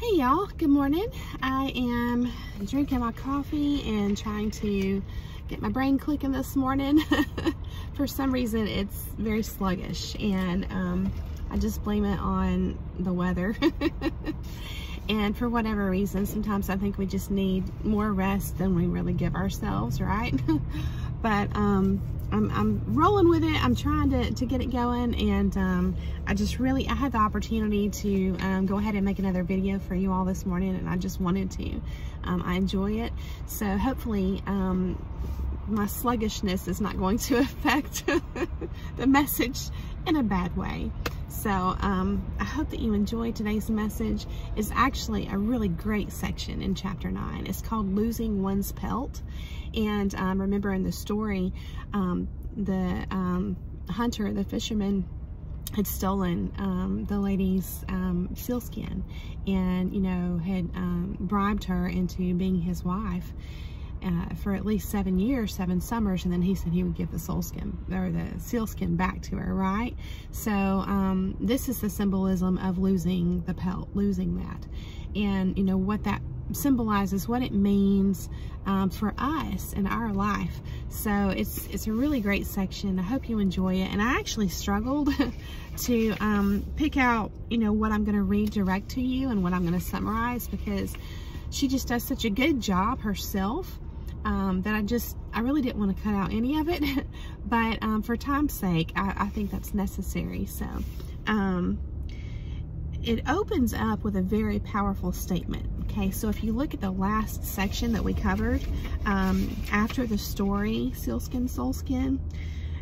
Hey y'all, good morning. I am drinking my coffee and trying to get my brain clicking this morning. For some reason it's very sluggish, and I just blame it on the weather. And for whatever reason, sometimes I think we just need more rest than we really give ourselves, right? But I'm rolling with it. I'm trying to get it going, and I had the opportunity to go ahead and make another video for you all this morning, and I just wanted to. I enjoy it, so hopefully my sluggishness is not going to affect the message in a bad way. So I hope that you enjoyed today's message. It's actually a really great section in chapter 9. It's called Losing One's Pelt. And remember in the story, the hunter, the fisherman, had stolen the lady's sealskin, and had bribed her into being his wife for at least 7 years, 7 summers, and then he said he would give the soulskin or the sealskin back to her, right? So this is the symbolism of losing the pelt, losing that, and what that symbolizes, what it means for us in our life. So it's a really great section. I hope you enjoy it. And I actually struggled to pick out what I'm going to read direct to you and what I'm going to summarize, because she just does such a good job herself that I really didn't want to cut out any of it. But for time's sake, I think that's necessary. So it opens up with a very powerful statement. Okay, so if you look at the last section that we covered, after the story, Sealskin, Soulskin,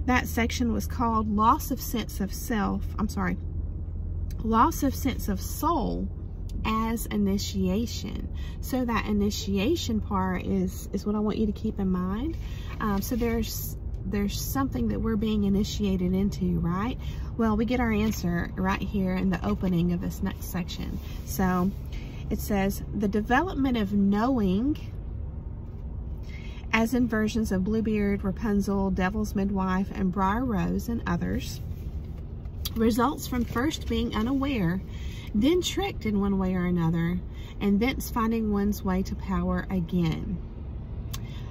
that section was called Loss of Sense of Self, Loss of Sense of Soul as Initiation. So that initiation part is what I want you to keep in mind. So there's something that we're being initiated into, right? Well, we get our answer right here in the opening of this next section. So it says, the development of knowing, as in versions of Bluebeard, Rapunzel, Devil's Midwife, and Briar Rose, and others, results from first being unaware, then tricked in one way or another, and thence finding one's way to power again.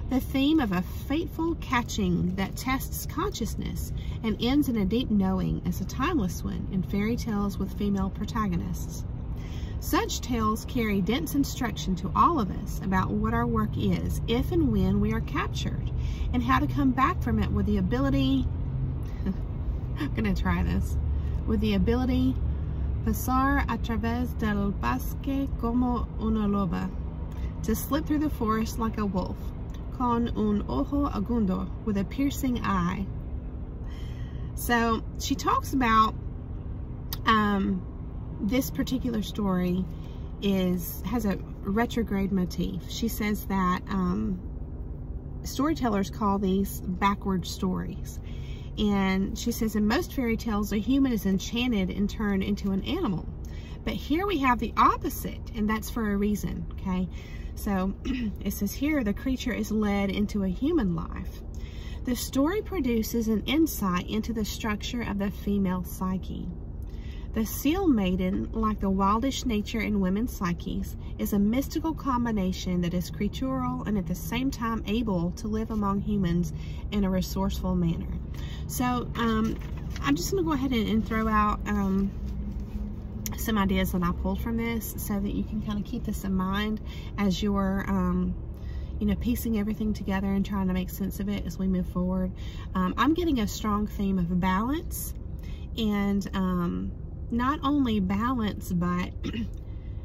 The theme of a fateful catching that tests consciousness and ends in a deep knowing is a timeless one in fairy tales with female protagonists. Such tales carry dense instruction to all of us about what our work is, if and when we are captured, and how to come back from it with the ability, I'm going to try this, with the ability, pasar a través del bosque como una loba, to slip through the forest like a wolf, con un ojo agudo, with a piercing eye. So she talks about this particular story has a retrograde motif. She says that storytellers call these backward stories. And she says in most fairy tales, a human is enchanted and turned into an animal. But here we have the opposite, and that's for a reason, okay? So it says here, the creature is led into a human life. The story produces an insight into the structure of the female psyche. The seal maiden, like the wildish nature in women's psyches, is a mystical combination that is creatural and at the same time able to live among humans in a resourceful manner. So I'm just going to go ahead and throw out some ideas that I pulled from this, so that you can kind of keep this in mind as you're piecing everything together and trying to make sense of it as we move forward. I'm getting a strong theme of balance, and not only balance, but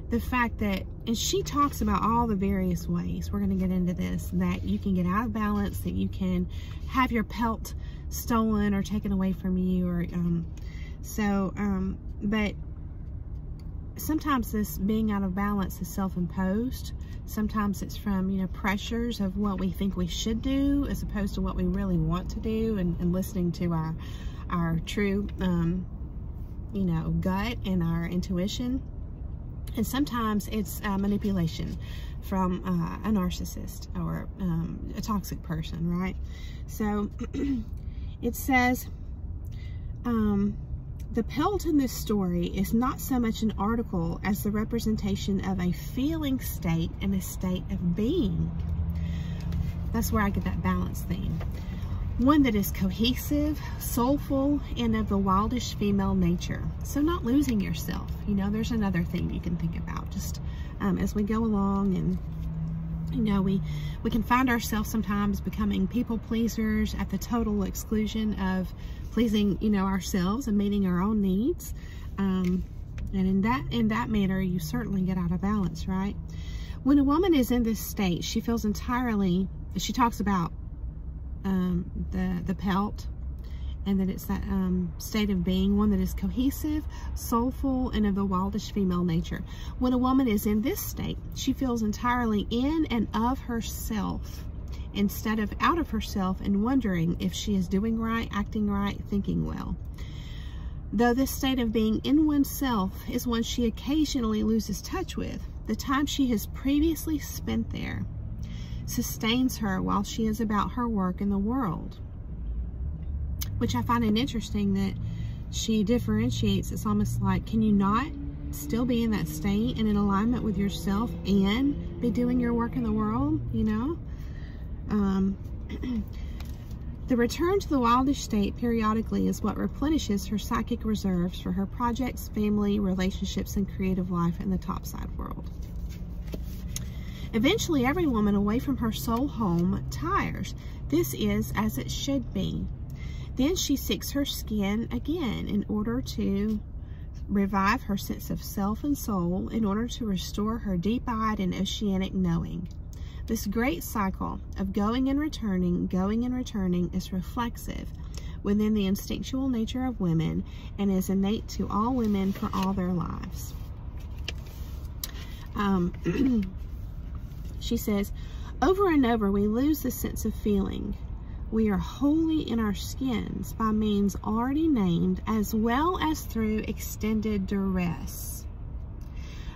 the fact that, and she talks about all the various ways, we're going to get into this, that you can get out of balance, that you can have your pelt stolen or taken away from you, or but sometimes this being out of balance is self-imposed. Sometimes it's from pressures of what we think we should do as opposed to what we really want to do, and listening to our true gut and our intuition. And sometimes it's manipulation from a narcissist or a toxic person, right? So it says The pelt in this story is not so much an article as the representation of a feeling state and a state of being. That's where I get that balance theme. One that is cohesive, soulful, and of the wildish female nature. So not losing yourself. You know, there's another thing you can think about just as we go along, and you know, we can find ourselves sometimes becoming people pleasers at the total exclusion of pleasing, you know, ourselves and meeting our own needs. And in that manner, you certainly get out of balance, right? When a woman is in this state, she feels entirely, she talks about the pelt, and that it's that state of being, one that is cohesive, soulful, and of the wildish female nature. When a woman is in this state, she feels entirely in and of herself, instead of out of herself and wondering if she is doing right, acting right, thinking well. Though this state of being in oneself is one she occasionally loses touch with, the time she has previously spent there sustains her while she is about her work in the world. Which I find it interesting that she differentiates. It's almost like, can you not still be in that state and in alignment with yourself and be doing your work in the world, you know? The return to the wildish state periodically is what replenishes her psychic reserves for her projects, family, relationships, and creative life in the topside world. Eventually, every woman away from her soul home tires. This is as it should be. Then she seeks her skin again in order to revive her sense of self and soul, in order to restore her deep-eyed and oceanic knowing. This great cycle of going and returning is reflexive within the instinctual nature of women and is innate to all women for all their lives. She says, over and over we lose the sense of feeling. We are wholly in our skins by means already named, as well as through extended duress.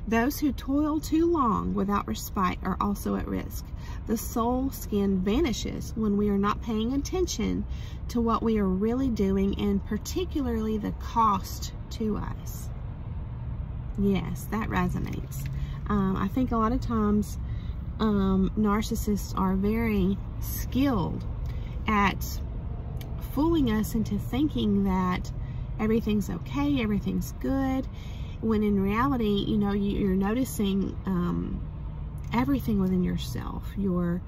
Those who toil too long without respite are also at risk. The soul skin vanishes when we are not paying attention to what we are really doing, and particularly the cost to us. Yes, that resonates. I think a lot of times narcissists are very skilled at fooling us into thinking that everything's okay, everything's good, when in reality, you know, you're noticing everything within yourself, your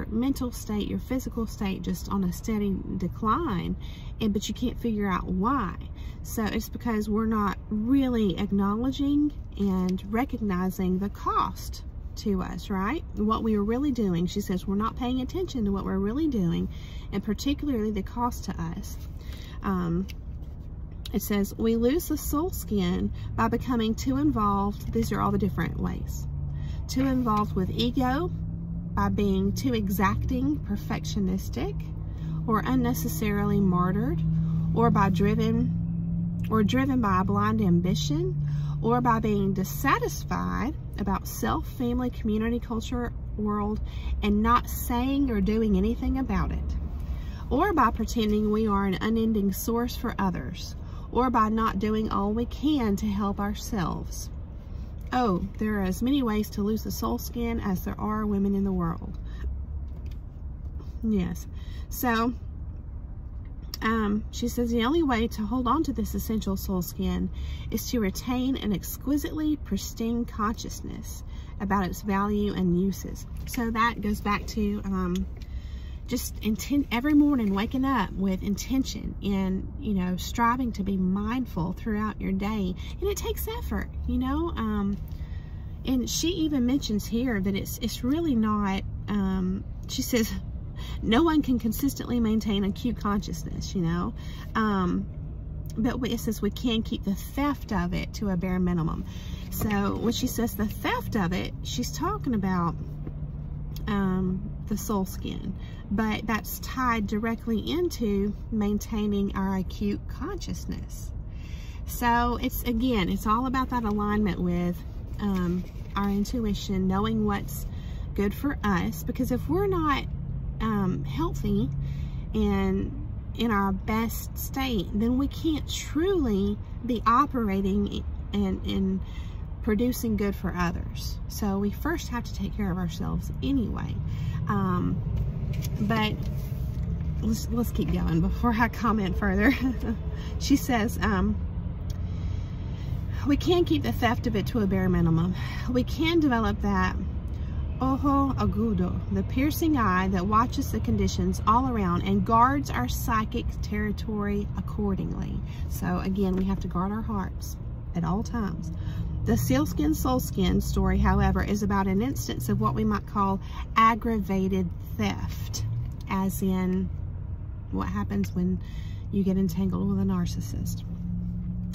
mental state, your physical state, just on a steady decline, but you can't figure out why. So it's because we're not really acknowledging and recognizing the cost to us, right? What we are really doing. She says we're not paying attention to what we're really doing, and particularly the cost to us. It says we lose the soul skin by becoming too involved. These are all the different ways. Too involved with ego, by being too exacting, perfectionistic, or unnecessarily martyred, or driven by a blind ambition, or by being dissatisfied about self, family, community, culture, world, and not saying or doing anything about it, or by pretending we are an unending source for others, or by not doing all we can to help ourselves. Oh, there are as many ways to lose the soul skin as there are women in the world. Yes. So, she says the only way to hold on to this essential soul skin is to retain an exquisitely pristine consciousness about its value and uses. So that goes back to just every morning waking up with intention and, you know, striving to be mindful throughout your day. And it takes effort, you know. And she even mentions here that it's really not, she says, no one can consistently maintain acute consciousness, you know. But it says we can keep the theft of it to a bare minimum. So when she says the theft of it, she's talking about the soul skin, but that's tied directly into maintaining our acute consciousness. So it's, again, it's all about that alignment with our intuition, knowing what's good for us, because if we're not healthy and in our best state, then we can't truly be operating and producing good for others. So we first have to take care of ourselves anyway. But let's keep going before I comment further. She says, we can keep the theft of it to a bare minimum. We can develop that ojo agudo, the piercing eye that watches the conditions all around and guards our psychic territory accordingly. So again, we have to guard our hearts at all times. The Sealskin, Soulskin story, however, is about an instance of what we might call aggravated theft, as in what happens when you get entangled with a narcissist.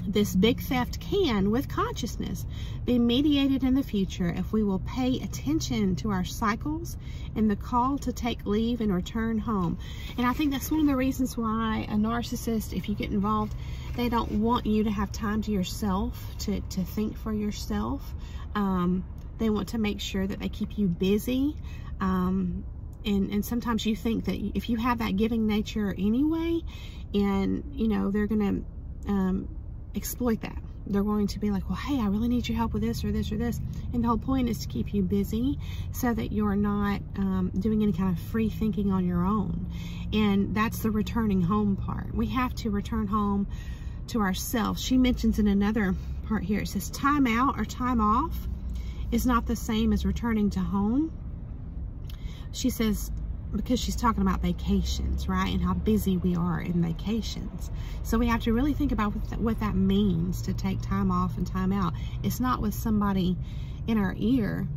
This big theft can, with consciousness, be mediated in the future if we will pay attention to our cycles and the call to take leave and return home. And I think that's one of the reasons why a narcissist, if you get involved, they don't want you to have time to yourself, to think for yourself. They want to make sure that they keep you busy. And sometimes you think that if you have that giving nature anyway, and, you know, they're going to exploit that. They're going to be like, well, hey, I really need your help with this or this or this. And the whole point is to keep you busy so that you're not doing any kind of free thinking on your own. And that's the returning home part. We have to return home to ourselves. She mentions in another part here, it says time out or time off is not the same as returning to home. She says, because she's talking about vacations, right? And how busy we are in vacations. So we have to really think about what that means to take time off and time out. It's not with somebody in our ear,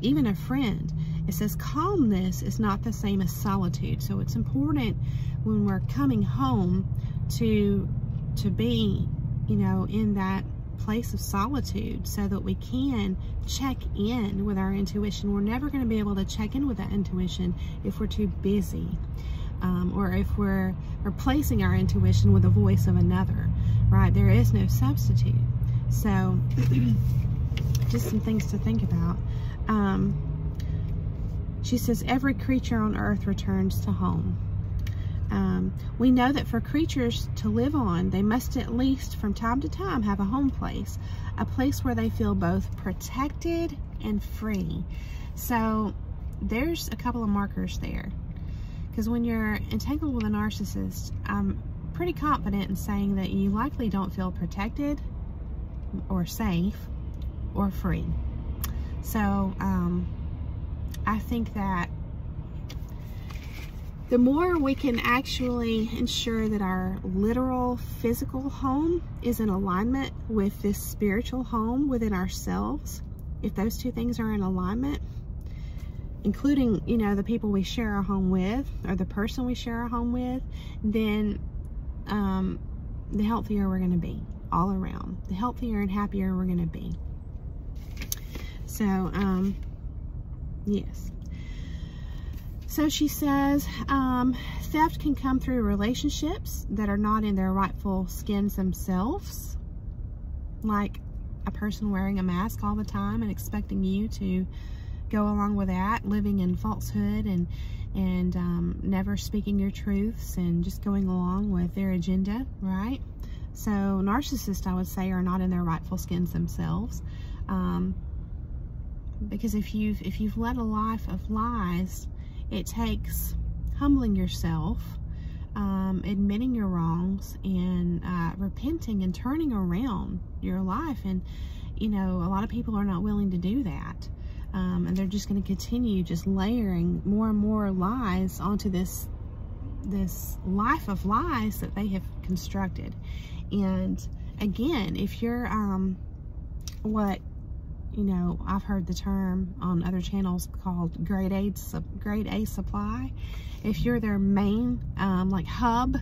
even a friend. It says calmness is not the same as solitude. So it's important when we're coming home to be, you know, in that place of solitude so that we can check in with our intuition. We're never going to be able to check in with that intuition if we're too busy, or if we're replacing our intuition with the voice of another, right? There is no substitute. So just some things to think about. She says every creature on earth returns to home. We know that for creatures to live on, they must at least from time to time have a home place, a place where they feel both protected and free. So there's a couple of markers there, because when you're entangled with a narcissist, I'm pretty confident in saying that you likely don't feel protected or safe or free. So I think that the more we can actually ensure that our literal physical home is in alignment with this spiritual home within ourselves, if those two things are in alignment, including, you know, the people we share our home with or the person we share our home with, then the healthier we're going to be all around. The healthier and happier we're going to be. So, yes. So she says, theft can come through relationships that are not in their rightful skins themselves, like a person wearing a mask all the time and expecting you to go along with that, living in falsehood and never speaking your truths and just going along with their agenda, right? So narcissists, I would say, are not in their rightful skins themselves, because if you've led a life of lies, it takes humbling yourself, admitting your wrongs, and repenting and turning around your life. And, you know, a lot of people are not willing to do that. And they're just going to continue just layering more and more lies onto this life of lies that they have constructed. And again, if you're what, you know, I've heard the term on other channels called grade A supply. If you're their main like hub,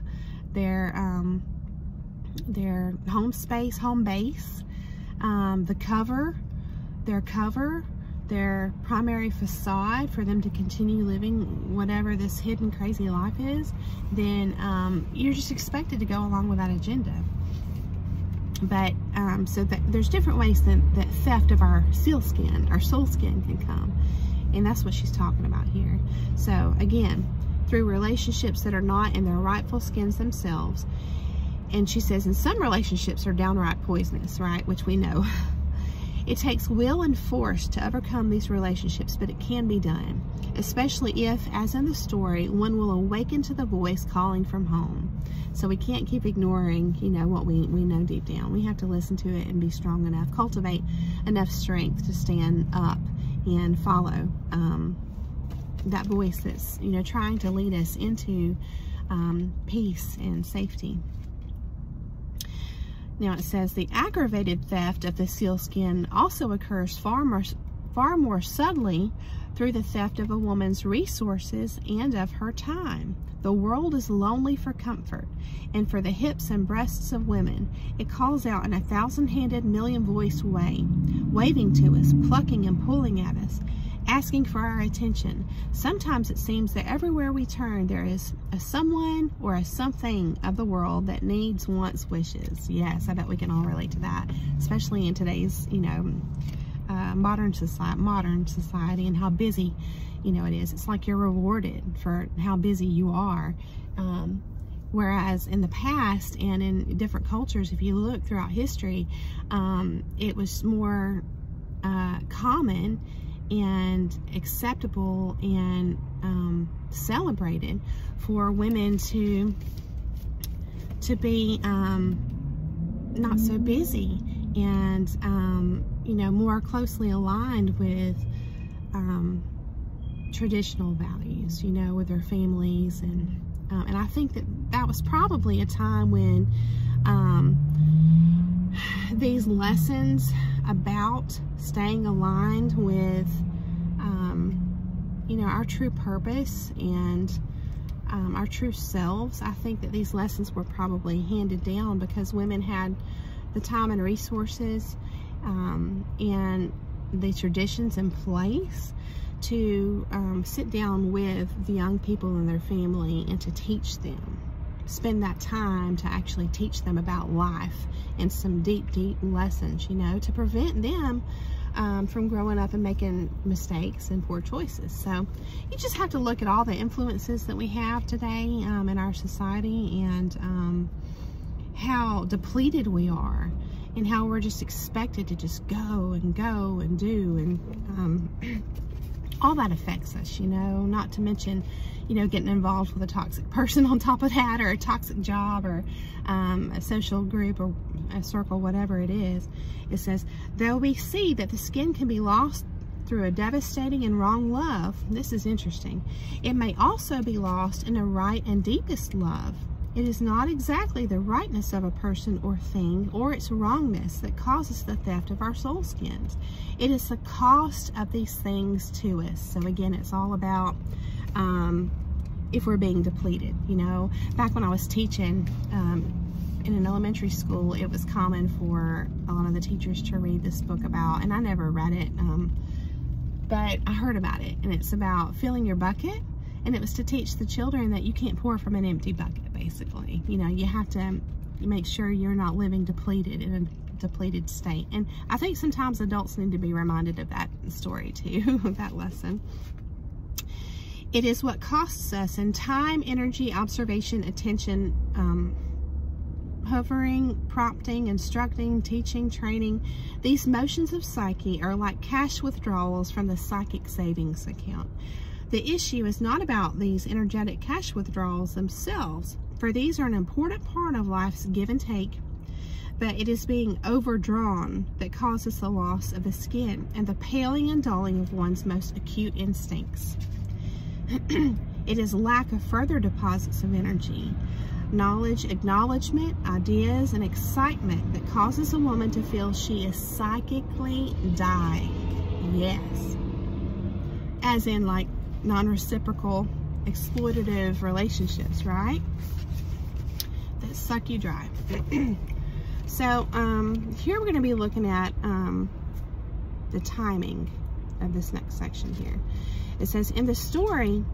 their home space, home base, their primary facade for them to continue living whatever this hidden crazy life is, then you're just expected to go along with that agenda. But so that there's different ways that theft of our sealskin, our soul skin, can come, and that's what she's talking about here. So again, through relationships that are not in their rightful skins themselves. And she says, and some relationships are downright poisonous, right? Which we know. It takes will and force to overcome these relationships, but it can be done, especially if, as in the story, one will awaken to the voice calling from home. So we can't keep ignoring, you know, what we know deep down. We have to listen to it and be strong enough, cultivate enough strength to stand up and follow that voice that's, you know, trying to lead us into peace and safety. Now it says the aggravated theft of the sealskin also occurs far more subtly through the theft of a woman's resources and of her time. The world is lonely for comfort, and for the hips and breasts of women, it calls out in a thousand-handed, million-voiced way, waving to us, plucking and pulling at us, asking for our attention. Sometimes it seems that everywhere we turn, there is a someone or a something of the world that needs, wants, wishes. Yes, I bet we can all relate to that, especially in today's, you know, modern society and how busy, you know, it is. It's like you're rewarded for how busy you are. Whereas in the past and in different cultures, if you look throughout history, it was more common and acceptable and celebrated for women to be not so busy and you know, more closely aligned with traditional values, you know, with their families, and I think that was probably a time when these lessons about staying aligned with you know, our true purpose and our true selves. I think that these lessons were probably handed down because women had the time and resources and the traditions in place to sit down with the young people in their family and to teach them, spend that time to actually teach them about life and some deep lessons, you know, to prevent them from growing up and making mistakes and poor choices. So you just have to look at all the influences that we have today in our society, and how depleted we are, and how we're just expected to just go and do, and all that affects us, you know, not to mention, you know, getting involved with a toxic person on top of that, or a toxic job, or a social group, or a circle, whatever it is. It says, though we see that the skin can be lost through a devastating and wrong love, this is interesting, it may also be lost in a right and deepest love. It is not exactly the rightness of a person or thing or its wrongness that causes the theft of our soul skins. It is the cost of these things to us. So again, it's all about if we're being depleted, you know. Back when I was teaching in an elementary school, it was common for a lot of the teachers to read this book about, and I never read it, but I heard about it, and it's about filling your bucket. And it was to teach the children that you can't pour from an empty bucket, basically. You know, you have to make sure you're not living depleted, in a depleted state. And I think sometimes adults need to be reminded of that story too, that lesson. It is what costs us in time, energy, observation, attention, hovering, prompting, instructing, teaching, training. These motions of psyche are like cash withdrawals from the psychic savings account. The issue is not about these energetic cash withdrawals themselves, for these are an important part of life's give and take, but it is being overdrawn that causes the loss of the skin and the paling and dulling of one's most acute instincts. It is lack of further deposits of energy, knowledge, acknowledgement, ideas, and excitement that causes a woman to feel she is psychically dying. Yes. As in, like, non-reciprocal exploitative relationships, right? That suck you dry. So here we're going to be looking at the timing of this next section here. It says, in the story,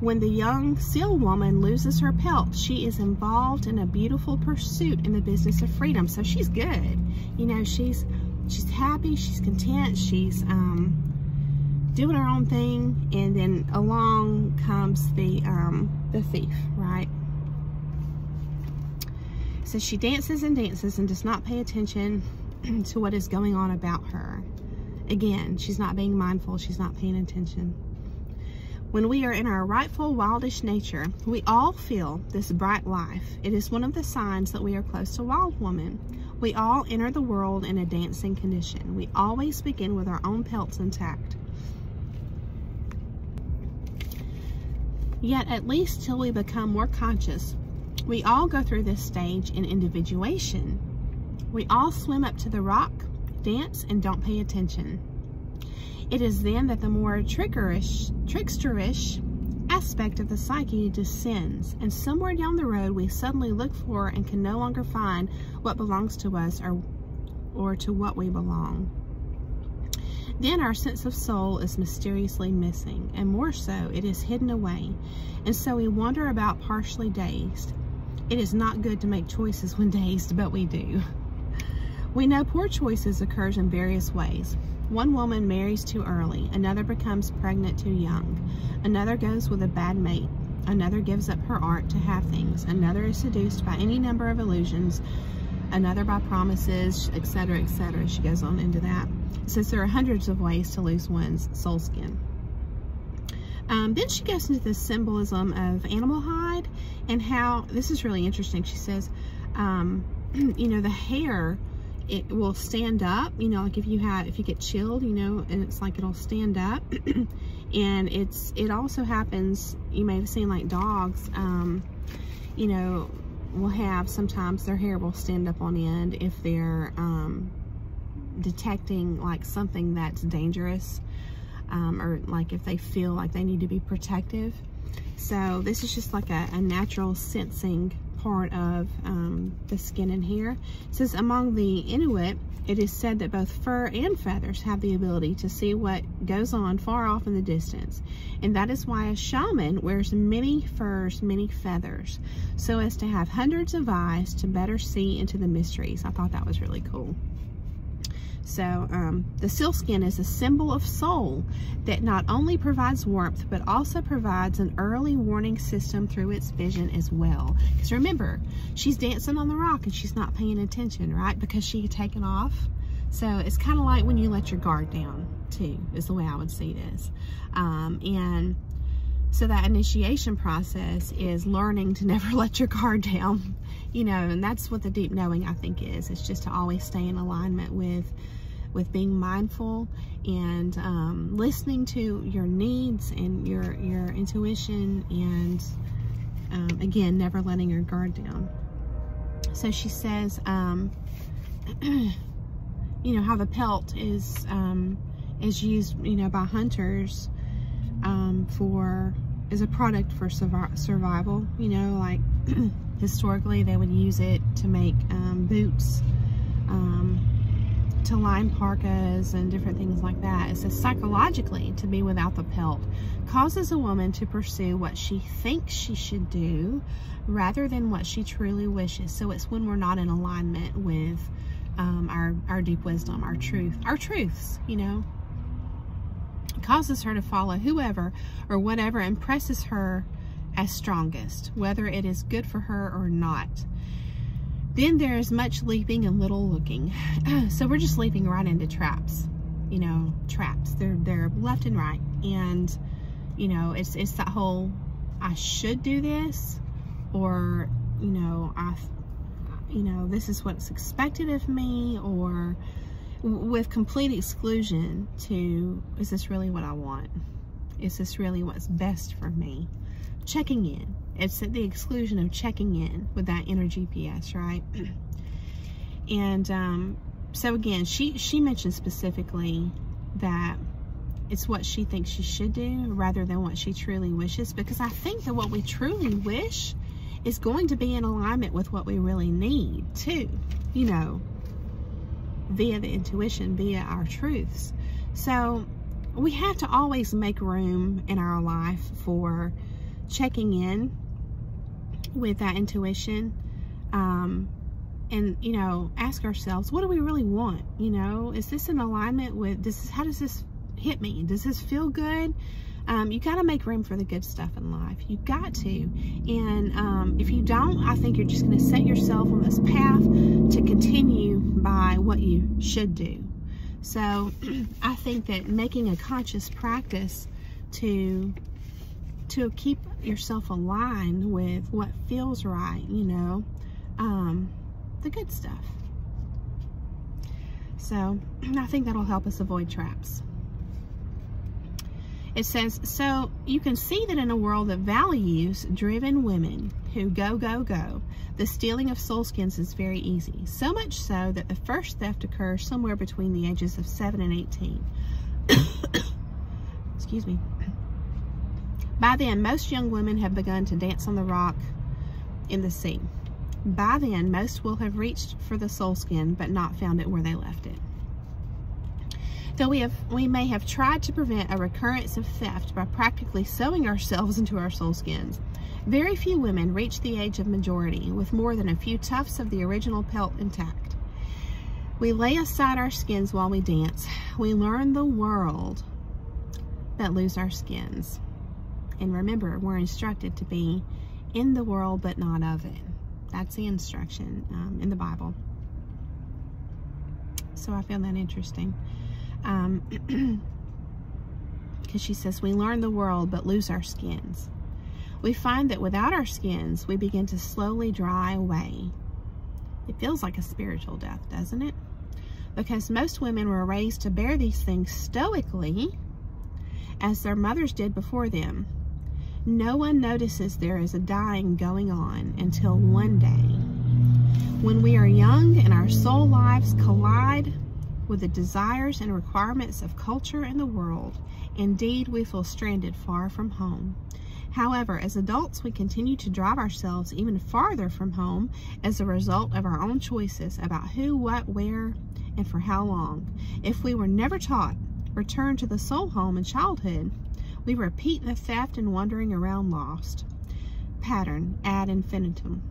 when the young seal woman loses her pelt, she is involved in a beautiful pursuit in the business of freedom. So she's good, you know, she's happy, she's content, she's doing her own thing, and then along comes the thief, right? So she dances and dances and does not pay attention to what is going on about her. Again, she's not being mindful, she's not paying attention. When we are in our rightful wildish nature, we all feel this bright life. It is one of the signs that we are close to wild woman. We all enter the world in a dancing condition. We always begin with our own pelts intact. Yet, at least till we become more conscious, we all go through this stage in individuation. We all swim up to the rock, dance, and don't pay attention. It is then that the more tricksterish aspect of the psyche descends, and somewhere down the road we suddenly look for and can no longer find what belongs to us or to what we belong. Then our sense of soul is mysteriously missing, and more so, it is hidden away, and so we wander about partially dazed. It is not good to make choices when dazed, but we do. We know poor choices occurs in various ways. One woman marries too early, another becomes pregnant too young, another goes with a bad mate, another gives up her art to have things, another is seduced by any number of illusions, another by promises, etc., etc. She goes on into that. Since there are hundreds of ways to lose one's soul skin. Then she goes into the symbolism of animal hide and how, this is really interesting. She says, you know, the hair, it will stand up, you know, like if you get chilled, you know, and it's like it'll stand up. And it also happens, you may have seen like dogs, you know, will have, sometimes their hair will stand up on end if they're detecting like something that's dangerous, or like if they feel like they need to be protective. So this is just like a natural sensing part of the skin and hair. It says among the Inuit, it is said that both fur and feathers have the ability to see what goes on far off in the distance. And that is why a shaman wears many furs, many feathers, so as to have hundreds of eyes to better see into the mysteries. I thought that was really cool. So the sealskin is a symbol of soul that not only provides warmth, but also provides an early warning system through its vision as well. Because remember, she's dancing on the rock and she's not paying attention, right? Because she had taken off. So it's kind of like when you let your guard down too, is the way I would see this. And so that initiation process is learning to never let your guard down, you know, and that's what the deep knowing, I think, is. It's just to always stay in alignment with being mindful and listening to your needs and your intuition, and again, never letting your guard down. So she says, you know, how the pelt is used, you know, by hunters as a product for survival. You know, like historically they would use it to make boots, to line parkas and different things like that. It says psychologically, to be without the pelt causes a woman to pursue what she thinks she should do rather than what she truly wishes. So it's when we're not in alignment with our deep wisdom, our truths, you know. It causes her to follow whoever or whatever impresses her as strongest, whether it is good for her or not. Then there is much leaping and little looking. So we're just leaping right into traps, you know, traps. They're left and right. And, you know, it's that whole, I should do this, or, you know, this is what's expected of me, or with complete exclusion to, is this really what I want? Is this really what's best for me? Checking in. It's at the exclusion of checking in with that inner GPS, right? And so again, she mentioned specifically that it's what she thinks she should do rather than what she truly wishes, because I think that what we truly wish is going to be in alignment with what we really need too, you know, via the intuition, via our truths. So we have to always make room in our life for checking in with that intuition, and, you know, ask ourselves, what do we really want? You know, is this in alignment with this? How does this hit me. Does this feel good? You got to make room for the good stuff in life. You got to. And if you don't, I think you're just going to set yourself on this path to continue by what you should do. So I think that making a conscious practice to keep yourself aligned with what feels right, you know, the good stuff. So I think that'll help us avoid traps. It says, so you can see that in a world that values driven women who go, go, go, the stealing of soul skins is very easy. So much so that the first theft occurs somewhere between the ages of 7 and 18. Excuse me. By then, most young women have begun to dance on the rock in the sea. By then, most will have reached for the soul skin, but not found it where they left it. Though we may have tried to prevent a recurrence of theft by practically sewing ourselves into our soul skins, very few women reach the age of majority with more than a few tufts of the original pelt intact. We lay aside our skins while we dance. We learn the world, but lose our skins. And remember, we're instructed to be in the world, but not of it. That's the instruction in the Bible. So I found that interesting. Because she says, we learn the world, but lose our skins. We find that without our skins, we begin to slowly dry away. It feels like a spiritual death, doesn't it? Because most women were raised to bear these things stoically, as their mothers did before them. No one notices there is a dying going on until one day, when we are young and our soul lives collide with the desires and requirements of culture and the world. Indeed, we feel stranded far from home. However, as adults, we continue to drive ourselves even farther from home as a result of our own choices about who, what, where, and for how long. If we were never taught, return to the soul home in childhood, we repeat the theft and wandering around lost. Pattern ad infinitum.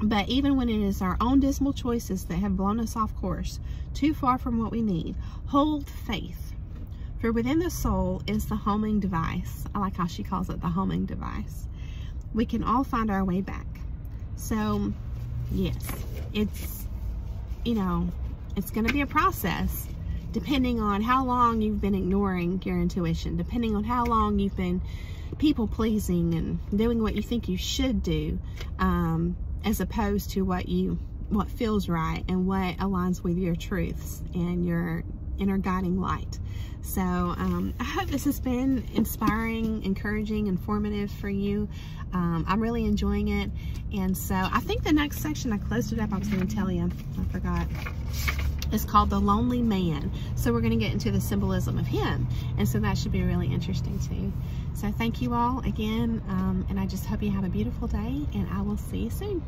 But even when it is our own dismal choices that have blown us off course, too far from what we need, hold faith. For within the soul is the homing device. I like how she calls it the homing device. We can all find our way back. So, yes, it's, you know, it's going to be a process depending on how long you've been ignoring your intuition, depending on how long you've been people-pleasing and doing what you think you should do, as opposed to what feels right and what aligns with your truths and your inner guiding light. So I hope this has been inspiring, encouraging, informative for you. I'm really enjoying it. And so I think the next section, I closed it up, I was going to tell you, I forgot. It's called The Lonely Man. So we're going to get into the symbolism of him. And so that should be really interesting too. So thank you all again. And I just hope you have a beautiful day, and I will see you soon.